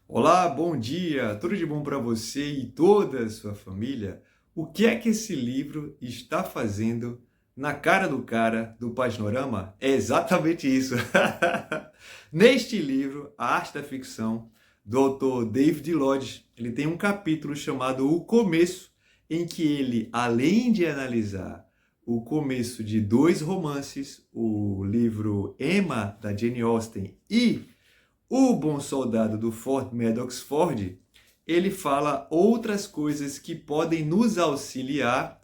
Olá, bom dia, tudo de bom para você e toda a sua família? O que é que esse livro está fazendo na cara do cara do Paginorama? É exatamente isso. Neste livro, A Arte da Ficção, do autor David Lodge, ele tem um capítulo chamado O Começo, em que ele, além de analisar o começo de dois romances, o livro Emma, da Jane Austen, e O Bom Soldado do Fort Maddox Ford, ele fala outras coisas que podem nos auxiliar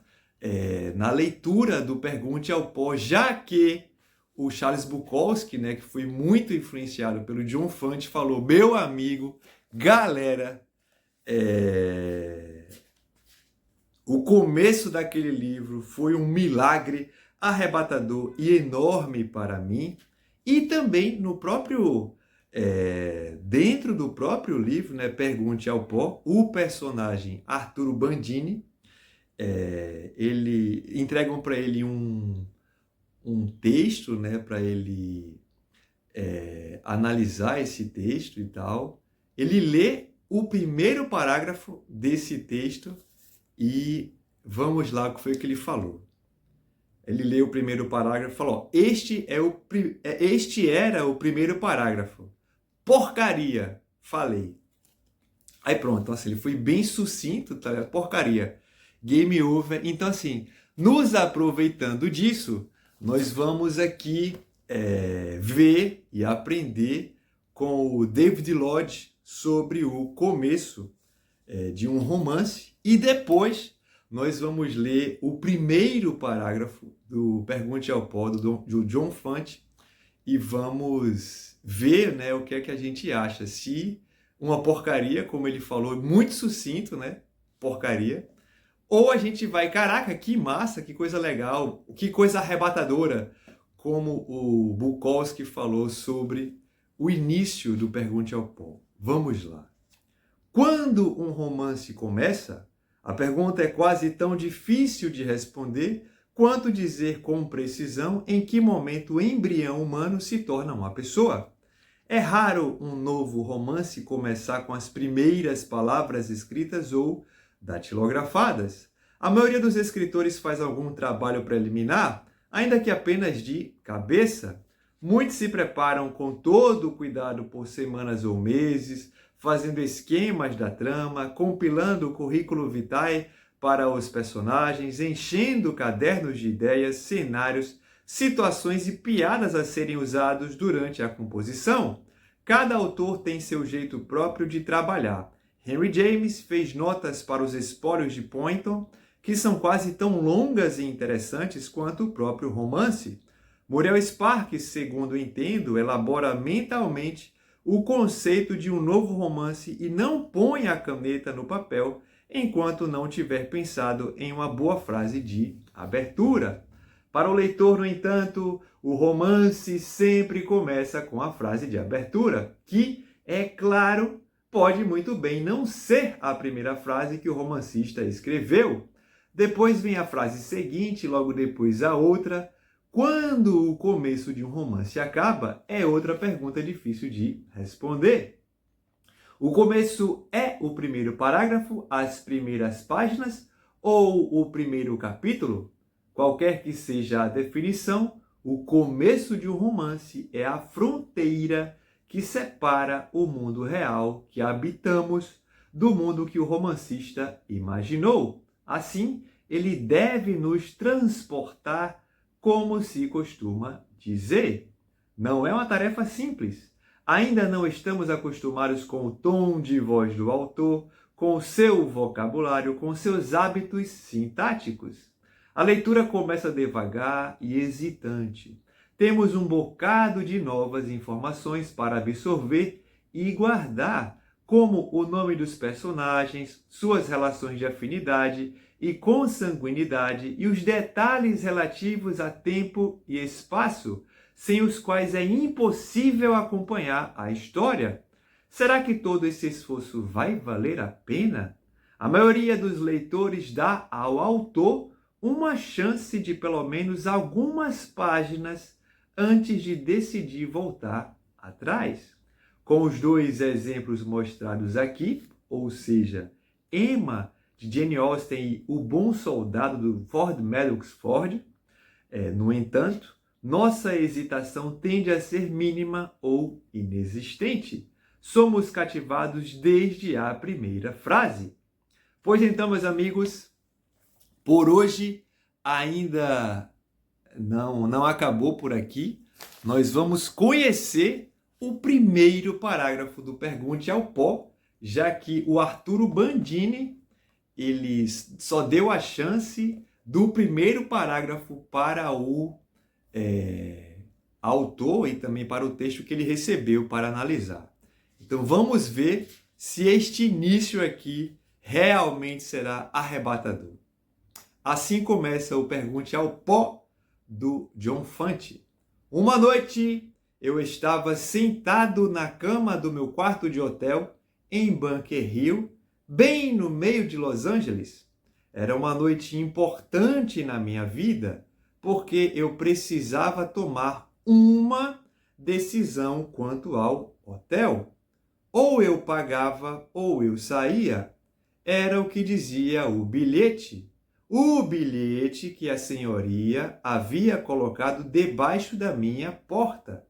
na leitura do Pergunte ao Pó, já que o Charles Bukowski, né, que foi muito influenciado pelo John Fante, falou: meu amigo, galera, o começo daquele livro foi um milagre arrebatador e enorme para mim. E também no próprio, dentro do próprio livro, né, Pergunte ao Pó, o personagem Arturo Bandini, ele entregam para ele um texto, né, para ele analisar esse texto e tal. Ele lê o primeiro parágrafo desse texto e vamos lá o que foi que ele falou. Ele leu o primeiro parágrafo e falou: este era o primeiro parágrafo. Porcaria, falei. Aí pronto, então, assim, ele foi bem sucinto, tá? Porcaria. Game over. Então, assim, nos aproveitando disso, nós vamos aqui ver e aprender com o David Lodge sobre o começo de um romance, e depois nós vamos ler o primeiro parágrafo do Pergunte ao Pó, do John Fante, e vamos ver, né, o que é que a gente acha. Se uma porcaria, como ele falou, muito sucinto, né? Porcaria. Ou a gente vai, caraca, que massa, que coisa legal, que coisa arrebatadora, como o Bukowski falou sobre o início do Pergunte ao Pó. Vamos lá. Quando um romance começa, a pergunta é quase tão difícil de responder quanto dizer com precisão em que momento o embrião humano se torna uma pessoa. É raro um novo romance começar com as primeiras palavras escritas ou datilografadas. A maioria dos escritores faz algum trabalho preliminar, ainda que apenas de cabeça. Muitos se preparam com todo o cuidado por semanas ou meses, fazendo esquemas da trama, compilando o currículo vitae para os personagens, enchendo cadernos de ideias, cenários, situações e piadas a serem usados durante a composição. Cada autor tem seu jeito próprio de trabalhar. Henry James fez notas para os espólios de Poynton, que são quase tão longas e interessantes quanto o próprio romance. Muriel Sparks, segundo entendo, elabora mentalmente o conceito de um novo romance e não põe a caneta no papel enquanto não tiver pensado em uma boa frase de abertura. Para o leitor, no entanto, o romance sempre começa com a frase de abertura, que, é claro, pode muito bem não ser a primeira frase que o romancista escreveu. Depois vem a frase seguinte, logo depois a outra. Quando o começo de um romance acaba, é outra pergunta difícil de responder. O começo é o primeiro parágrafo, as primeiras páginas ou o primeiro capítulo? Qualquer que seja a definição, o começo de um romance é a fronteira que separa o mundo real que habitamos do mundo que o romancista imaginou. Assim, ele deve nos transportar, como se costuma dizer. Não é uma tarefa simples. Ainda não estamos acostumados com o tom de voz do autor, com o seu vocabulário, com seus hábitos sintáticos. A leitura começa devagar e hesitante. Temos um bocado de novas informações para absorver e guardar, como o nome dos personagens, suas relações de afinidade e consanguinidade e os detalhes relativos a tempo e espaço, sem os quais é impossível acompanhar a história. Será que todo esse esforço vai valer a pena? A maioria dos leitores dá ao autor uma chance de pelo menos algumas páginas antes de decidir voltar atrás. com os dois exemplos mostrados aqui, ou seja, Emma, de Jane Austen, e O Bom Soldado, do Ford Madox Ford. No entanto, nossa hesitação tende a ser mínima ou inexistente. Somos cativados desde a primeira frase. Pois então, meus amigos, por hoje ainda não acabou por aqui. Nós vamos conhecer o primeiro parágrafo do Pergunte ao Pó, já que o Arturo Bandini ele só deu a chance do primeiro parágrafo para o autor e também para o texto que ele recebeu para analisar. Então vamos ver se este início aqui realmente será arrebatador. Assim começa o Pergunte ao Pó do John Fante. Uma noite eu estava sentado na cama do meu quarto de hotel em Bunker Hill, bem no meio de Los Angeles. Era uma noite importante na minha vida, porque eu precisava tomar uma decisão quanto ao hotel. Ou eu pagava ou eu saía. Era o que dizia o bilhete. O bilhete que a senhoria havia colocado debaixo da minha porta.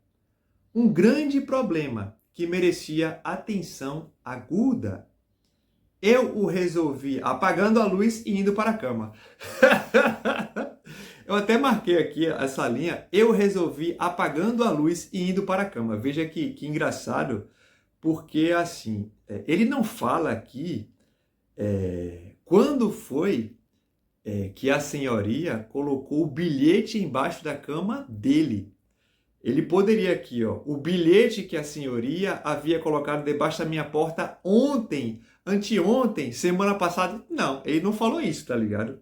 Um grande problema que merecia atenção aguda. Eu o resolvi apagando a luz e indo para a cama. Eu até marquei aqui essa linha. Eu resolvi apagando a luz e indo para a cama. Veja que engraçado, porque assim, ele não fala aqui quando foi que a senhoria colocou o bilhete embaixo da cama dele. Ele poderia aqui, ó, o bilhete que a senhoria havia colocado debaixo da minha porta ontem, anteontem, semana passada. Não, ele não falou isso, tá ligado?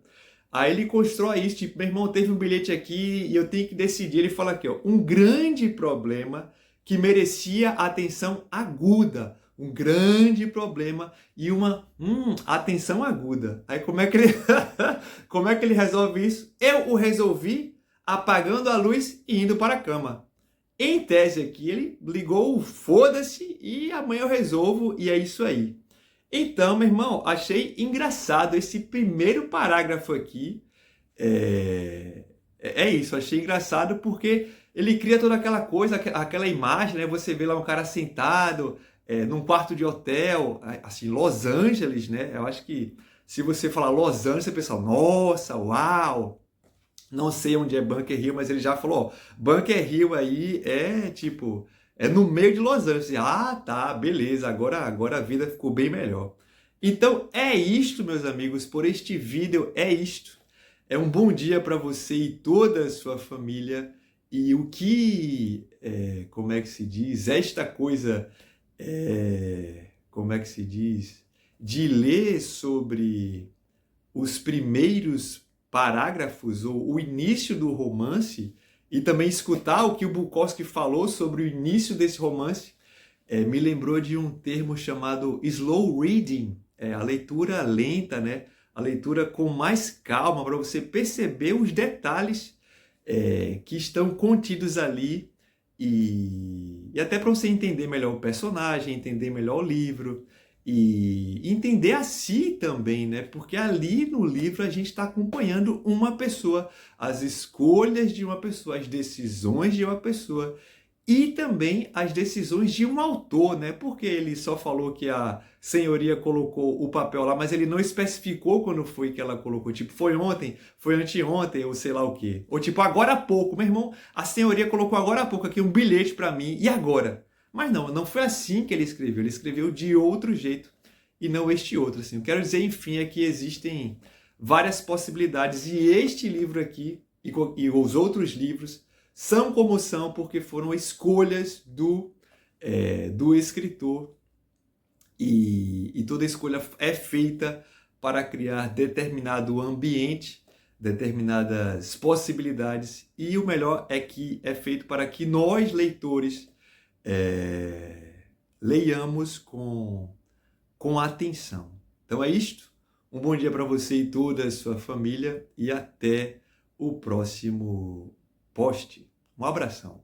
Aí ele constrói isso, tipo, meu irmão, teve um bilhete aqui e eu tenho que decidir. Ele fala aqui, ó, um grande problema que merecia atenção aguda. Um grande problema e uma atenção aguda. Aí como é que ele, como é que ele resolve isso? Eu o resolvi apagando a luz e indo para a cama. Em tese aqui, ele ligou o foda-se e amanhã eu resolvo e é isso aí. Então, meu irmão, achei engraçado esse primeiro parágrafo aqui. É isso, achei engraçado porque ele cria toda aquela coisa, aquela imagem, né? Você vê lá um cara sentado num quarto de hotel, assim, Los Angeles, né? Eu acho que se você falar Los Angeles, você pensa, nossa, uau! Não sei onde é Bunker Hill, mas ele já falou, ó, Bunker Hill aí tipo, no meio de Los Angeles. Ah, tá, beleza, agora a vida ficou bem melhor. Então, é isto, meus amigos, por este vídeo é isto. É um bom dia para você e toda a sua família. E o que, como é que se diz, esta coisa, como é que se diz, de ler sobre os primeiros parágrafos, ou o início do romance, e também escutar o que o Bukowski falou sobre o início desse romance, me lembrou de um termo chamado slow reading, a leitura lenta, né? A leitura com mais calma, para você perceber os detalhes que estão contidos ali, e até para você entender melhor o personagem, entender melhor o livro, e entender a si também, né? Porque ali no livro a gente está acompanhando uma pessoa, as escolhas de uma pessoa, as decisões de uma pessoa e também as decisões de um autor, né? Porque ele só falou que a senhoria colocou o papel lá, mas ele não especificou quando foi que ela colocou. Tipo, foi ontem, foi anteontem, ou sei lá o quê. Ou tipo, agora há pouco, meu irmão, a senhoria colocou agora há pouco aqui um bilhete para mim, e agora? Mas não foi assim que ele escreveu de outro jeito e não este outro. Assim. Eu quero dizer, enfim, é que existem várias possibilidades e este livro aqui e os outros livros são como são porque foram escolhas do escritor e toda escolha é feita para criar determinado ambiente, determinadas possibilidades e o melhor é que é feito para que nós, leitores, leiamos com atenção. Então é isto. Um bom dia para você e toda a sua família e até o próximo post. Um abração.